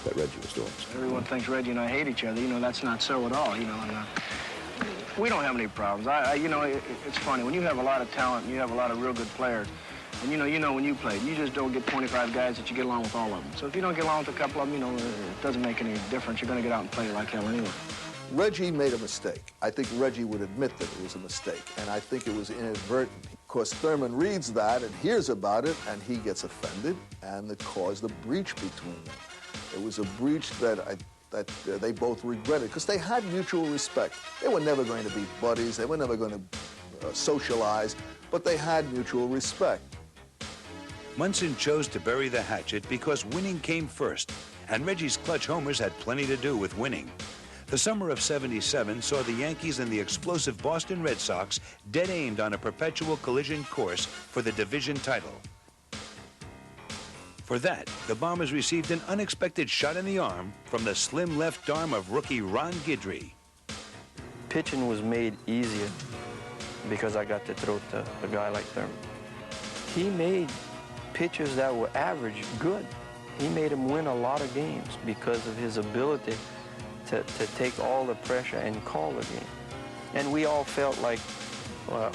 that Reggie was doing. Everyone thinks Reggie and I hate each other. You know, that's not so at all, you know. And, we don't have any problems. You know, it's funny. When you have a lot of talent and you have a lot of real good players, and you know when you play, you just don't get 25 guys that you get along with all of them. So if you don't get along with a couple of them, you know, it doesn't make any difference. You're going to get out and play like hell anyway. Reggie made a mistake. I think Reggie would admit that it was a mistake, and I think it was inadvertent. Of course, Thurman reads that and hears about it, and he gets offended, and it caused a breach between them. It was a breach that they both regretted, because they had mutual respect. They were never going to be buddies. They were never going to socialize, but they had mutual respect. Munson chose to bury the hatchet because winning came first, and Reggie's clutch homers had plenty to do with winning. The summer of '77 saw the Yankees and the explosive Boston Red Sox dead-aimed on a perpetual collision course for the division title. For that, the Bombers received an unexpected shot in the arm from the slim left arm of rookie Ron Guidry. Pitching was made easier because I got to throw to a guy like Thurman. He made pitchers that were average good. He made them win a lot of games because of his ability to take all the pressure and call the game. And we all felt like, well,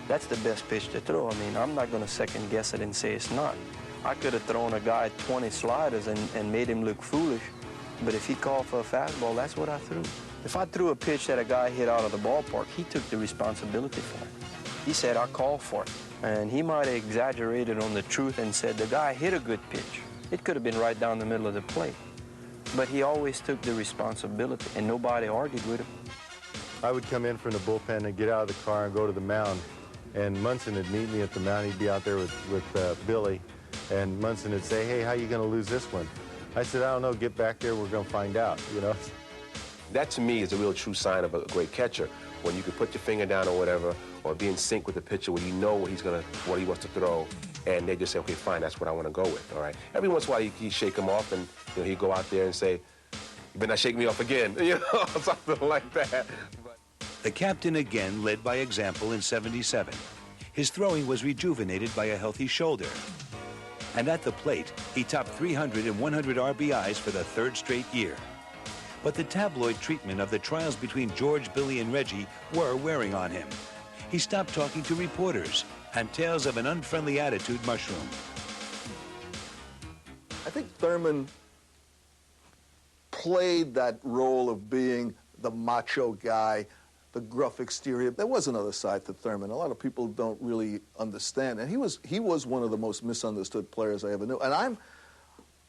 that's the best pitch to throw. I mean, I'm not going to second guess it and say it's not. I could have thrown a guy 20 sliders and made him look foolish, but if he called for a fastball, that's what I threw. If I threw a pitch that a guy hit out of the ballpark, he took the responsibility for it. He said, I called for it. And he might have exaggerated on the truth and said, the guy hit a good pitch. It could have been right down the middle of the plate. But he always took the responsibility, and nobody argued with him. I would come in from the bullpen and get out of the car and go to the mound. And Munson would meet me at the mound. He'd be out there with Billy. And Munson would say, hey, how are you going to lose this one? I said, I don't know. Get back there. We're going to find out, you know. That, to me, is a real true sign of a great catcher, when you can put your finger down or whatever, or be in sync with the pitcher, where you know what he wants to throw, and they just say, okay, fine, that's what I want to go with, all right? Every once in a while, you shake him off, and you know, he'd go out there and say, you better not shake me off again, you know, something like that. The captain again led by example in '77. His throwing was rejuvenated by a healthy shoulder. And at the plate, he topped 300 and 100 RBIs for the third straight year. But the tabloid treatment of the trials between George, Billy, and Reggie were wearing on him. He stopped talking to reporters, and tales of an unfriendly attitude mushroomed. I think Thurman played that role of being the macho guy, the gruff exterior. There was another side to Thurman. A lot of people don't really understand. And he was one of the most misunderstood players I ever knew. And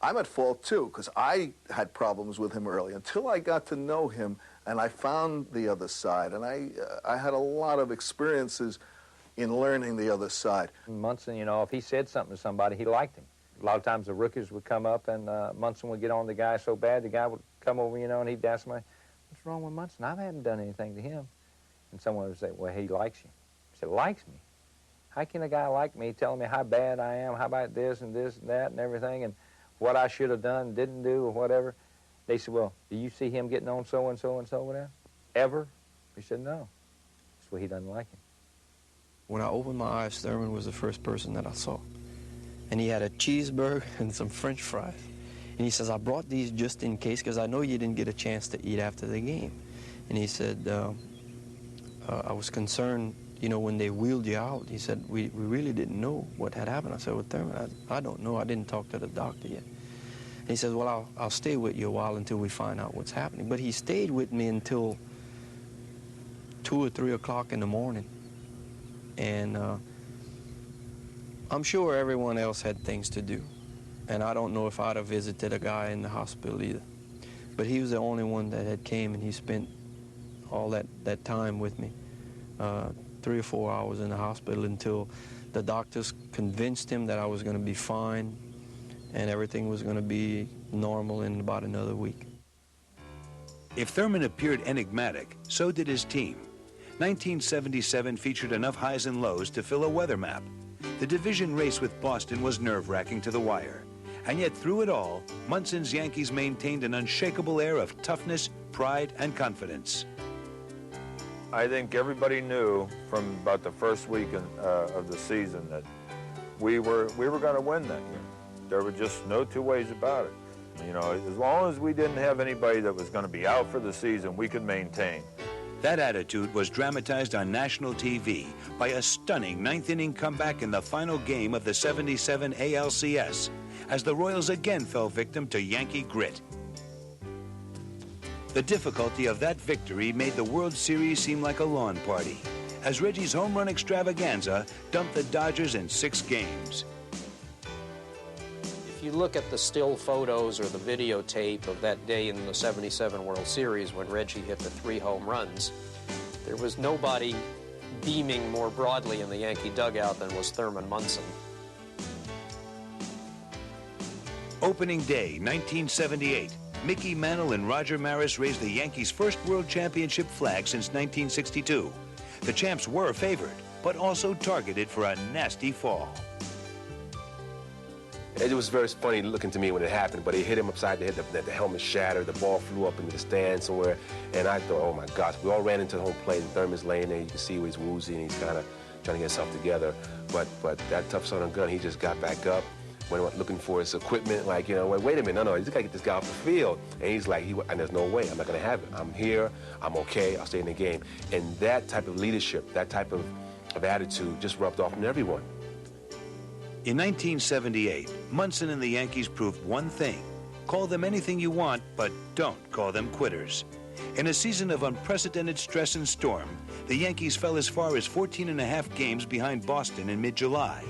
I'm at fault, too, because I had problems with him early until I got to know him and I found the other side. And I had a lot of experiences in learning the other side. Munson, you know, if he said something to somebody, he liked him. A lot of times the rookies would come up and Munson would get on the guy so bad, the guy would come over, you know, and he'd ask me, what's wrong with Munson? I haven't done anything to him. And someone would say, well, he likes you. I said, likes me? How can a guy like me telling me how bad I am, how about this and that and everything, and what I should have done, didn't do, or whatever? They said, well, do you see him getting on so-and-so and so over there? Ever? He said, no. That's why he doesn't like him. When I opened my eyes, Thurman was the first person that I saw. And he had a cheeseburger and some French fries. And he says, I brought these just in case, because I know you didn't get a chance to eat after the game. And he said, I was concerned, you know, when they wheeled you out. He said, we really didn't know what had happened. I said, well, Thurman, I don't know. I didn't talk to the doctor yet. And he says, well, I'll stay with you a while until we find out what's happening. But he stayed with me until 2 or 3 o'clock in the morning. And I'm sure everyone else had things to do. And I don't know if I'd have visited a guy in the hospital either. But he was the only one that had came, and he spent all that time with me, 3 or 4 hours in the hospital, until the doctors convinced him that I was going to be fine and everything was going to be normal in about another week. If Thurman appeared enigmatic, so did his team. 1977 featured enough highs and lows to fill a weather map. The division race with Boston was nerve-wracking to the wire. And yet through it all, Munson's Yankees maintained an unshakable air of toughness, pride, and confidence. I think everybody knew from about the first week of the season that we were going to win that year. There were just no two ways about it. You know, as long as we didn't have anybody that was going to be out for the season, we could maintain. That attitude was dramatized on national TV by a stunning ninth-inning comeback in the final game of the '77 ALCS, as the Royals again fell victim to Yankee grit. The difficulty of that victory made the World Series seem like a lawn party, as Reggie's home run extravaganza dumped the Dodgers in 6 games. If you look at the still photos or the videotape of that day in the '77 World Series when Reggie hit the 3 home runs, there was nobody beaming more broadly in the Yankee dugout than was Thurman Munson. Opening day, 1978. Mickey Mantle and Roger Maris raised the Yankees' first World Championship flag since 1962. The champs were favored, but also targeted for a nasty fall. It was very funny looking to me when it happened, but he hit him upside the head, the helmet shattered, the ball flew up into the stand somewhere, and I thought, oh my gosh, we all ran into the home plate, and Thurman's laying there, you can see he's woozy, and he's kind of trying to get himself together, but that tough son of a gun, he just got back up, went looking for his equipment, like, you know, wait a minute, no, you just gotta get this guy off the field, and he's like, and there's no way, I'm not gonna have it, I'm here, I'm okay, I'll stay in the game, and that type of leadership, that type of attitude just rubbed off on everyone. In 1978, Munson and the Yankees proved one thing. Call them anything you want, but don't call them quitters. In a season of unprecedented stress and storm, the Yankees fell as far as 14.5 games behind Boston in mid-July,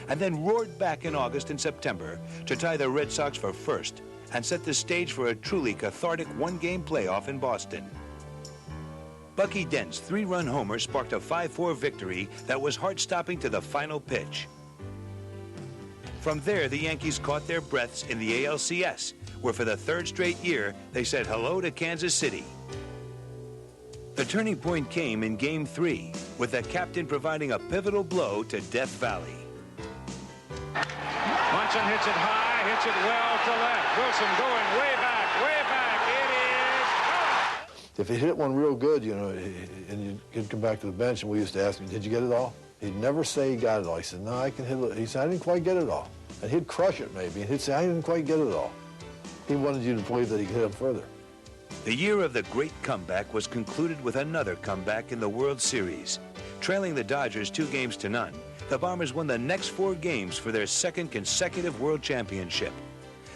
and then roared back in August and September to tie the Red Sox for first and set the stage for a truly cathartic one-game playoff in Boston. Bucky Dent's 3-run homer sparked a 5-4 victory that was heart-stopping to the final pitch. From there, the Yankees caught their breaths in the ALCS, where for the 3rd straight year, they said hello to Kansas City. The turning point came in Game 3, with the captain providing a pivotal blow to Death Valley. Munson hits it high, hits it well to left. Wilson going way back. It is. If he hit one real good, you know, and you'd come back to the bench, and we used to ask him, did you get it all? He'd never say he got it all. He said, no, I can hit it. He said, I didn't quite get it all. And he'd crush it maybe, and he'd say, I didn't quite get it all. He wanted you to believe that he could hit it further. The year of the great comeback was concluded with another comeback in the World Series. Trailing the Dodgers 2-0, the Bombers won the next 4 games for their 2nd consecutive World Championship.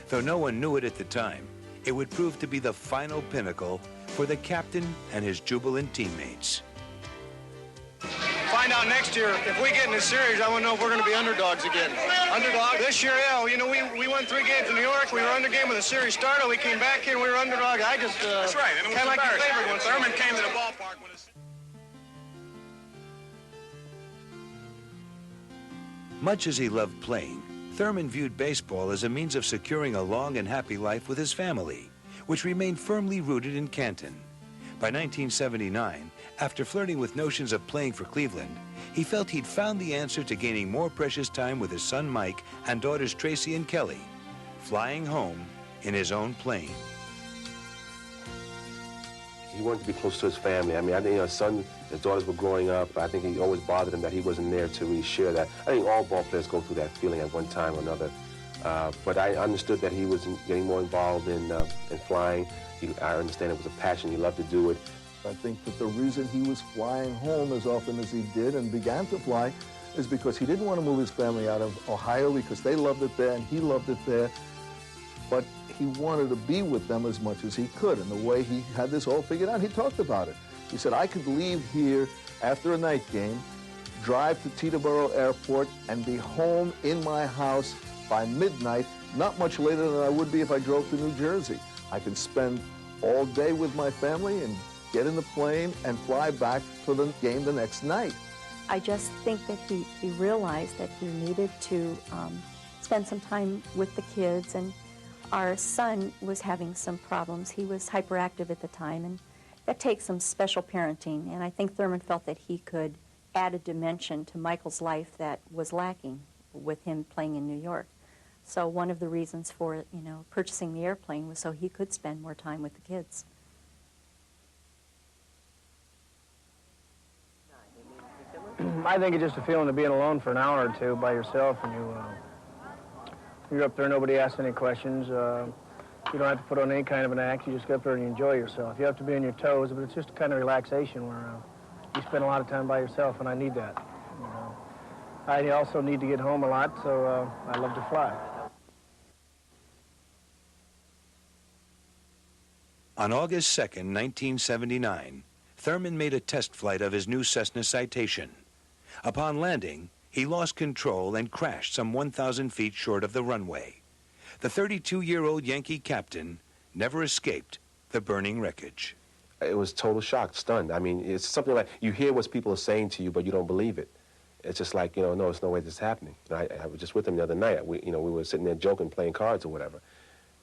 Though no one knew it at the time, it would prove to be the final pinnacle for the captain and his jubilant teammates. Find out next year, if we get in this series, I want to know if we're going to be underdogs again. Underdog? This year, yeah. You know, we won 3 games in New York. We were under game when the series started. We came back here and we were underdog. I just, That's right. And it was kind of like the favorite when Thurman came to the ballpark with us. Much as he loved playing, Thurman viewed baseball as a means of securing a long and happy life with his family, which remained firmly rooted in Canton. By 1979, after flirting with notions of playing for Cleveland, he felt he'd found the answer to gaining more precious time with his son Mike and daughters Tracy and Kelly, flying home in his own plane. He wanted to be close to his family. I mean, I think, you know, his son, his daughters were growing up. I think he always bothered him that he wasn't there to really share that. I think all ball players go through that feeling at one time or another. But I understood that he was getting more involved in flying. I understand it was a passion. He loved to do it. I think that the reason he was flying home as often as he did and began to fly is because he didn't want to move his family out of Ohio because they loved it there and he loved it there. But he wanted to be with them as much as he could. And the way he had this all figured out, he talked about it. He said, I could leave here after a night game, drive to Teterboro Airport, and be home in my house by midnight, not much later than I would be if I drove to New Jersey. I could spend all day with my family and get in the plane and fly back for the game the next night. I just think that he realized that he needed to spend some time with the kids, and our son was having some problems. He was hyperactive at the time, and that takes some special parenting, and I think Thurman felt that he could add a dimension to Michael's life that was lacking with him playing in New York. So one of the reasons for, you know, purchasing the airplane was so he could spend more time with the kids. I think it's just a feeling of being alone for an hour or two by yourself, and you're up there, nobody asks any questions. You don't have to put on any kind of an act. You just get up there and you enjoy yourself. You have to be on your toes, but it's just a kind of relaxation where you spend a lot of time by yourself, and I need that. You know. I also need to get home a lot, so I love to fly. On August 2nd, 1979, Thurman made a test flight of his new Cessna Citation. Upon landing, he lost control and crashed some 1,000 feet short of the runway. The 32-year-old Yankee captain never escaped the burning wreckage. It was total shock, stunned. I mean, it's something like you hear what people are saying to you, but you don't believe it. It's just like, no, there's no way this is happening. I was just with him the other night. We were sitting there joking, playing cards or whatever.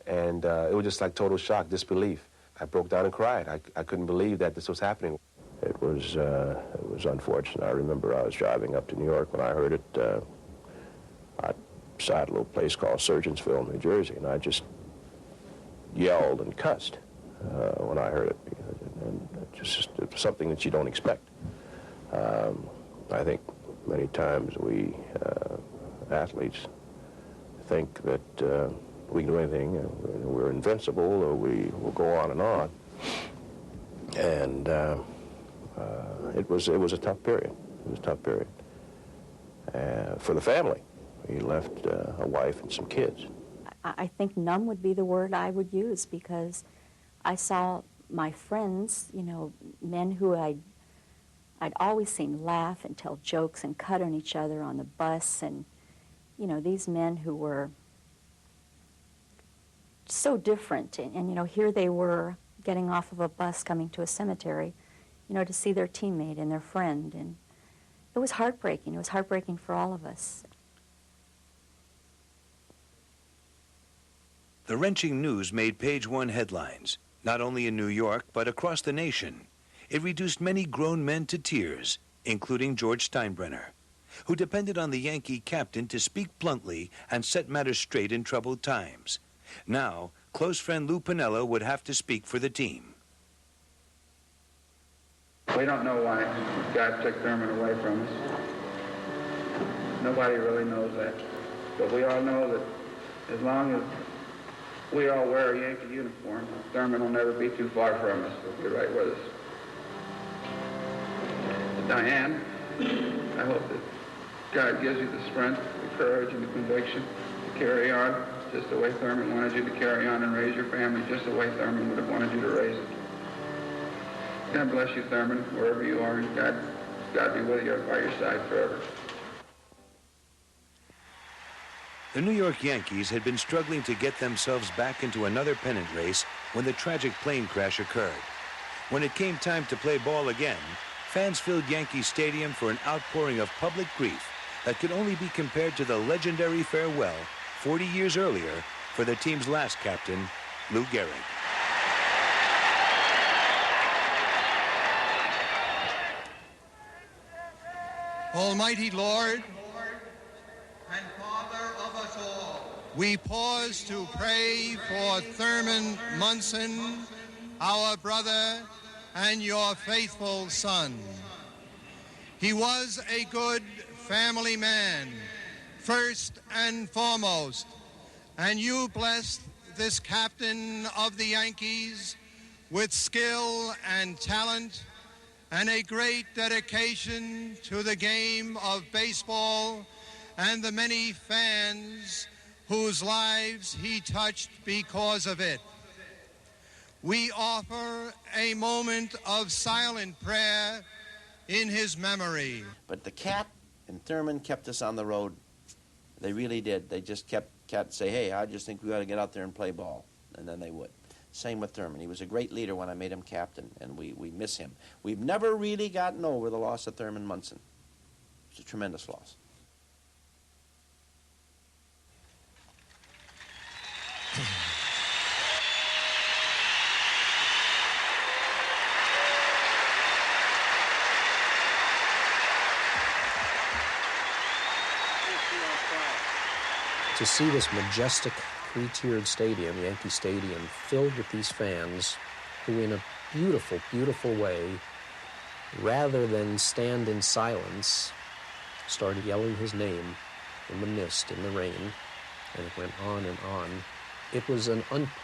And it was just like total shock, disbelief. I broke down and cried. I couldn't believe that this was happening. It was unfortunate. I remember I was driving up to New York when I heard it. I sat at a little place called Surgeonsville, New Jersey, and I just yelled and cussed when I heard it. And it was something that you don't expect. I think many times we athletes think that we can do anything, we're invincible, or we will go on and on. And it was a tough period. It was a tough period for the family. He left a wife and some kids. I think numb would be the word I would use, because I saw my friends, men who I'd always seen laugh and tell jokes and cut on each other on the bus, and these men who were so different, and here they were getting off of a bus coming to a cemetery, to see their teammate and their friend, and it was heartbreaking. It was heartbreaking for all of us. The wrenching news made page-one headlines, not only in New York, but across the nation. It reduced many grown men to tears, including George Steinbrenner, who depended on the Yankee captain to speak bluntly and set matters straight in troubled times. Now, close friend Lou Piniella would have to speak for the team. We don't know why God took Thurman away from us. Nobody really knows that. But we all know that as long as we all wear a Yankee uniform, Thurman will never be too far from us. He'll be right with us. Diane, I hope that God gives you the strength, the courage, and the conviction to carry on just the way Thurman wanted you to carry on and raise your family just the way Thurman would have wanted you to raise it. God bless you, Thurman, wherever you are, and God be with you by your side forever. The New York Yankees had been struggling to get themselves back into another pennant race when the tragic plane crash occurred. When it came time to play ball again, fans filled Yankee Stadium for an outpouring of public grief that could only be compared to the legendary farewell 40 years earlier for the team's last captain, Lou Gehrig. Almighty Lord and Father of us all, we pause to pray for Thurman Munson, our brother and your faithful son. He was a good family man, first and foremost, and you blessed this captain of the Yankees with skill and talent and a great dedication to the game of baseball and the many fans whose lives he touched because of it. We offer a moment of silent prayer in his memory. But the Cat and Thurman kept us on the road. They really did. They just kept say, hey, I just think we ought to get out there and play ball. And then they would. Same with Thurman. He was a great leader when I made him captain, and we miss him. We've never really gotten over the loss of Thurman Munson. It's a tremendous loss. To see this majestic three-tiered stadium, Yankee Stadium, filled with these fans who in a beautiful, beautiful way, rather than stand in silence, started yelling his name in the mist, in the rain, and it went on and on. It was an unprecedented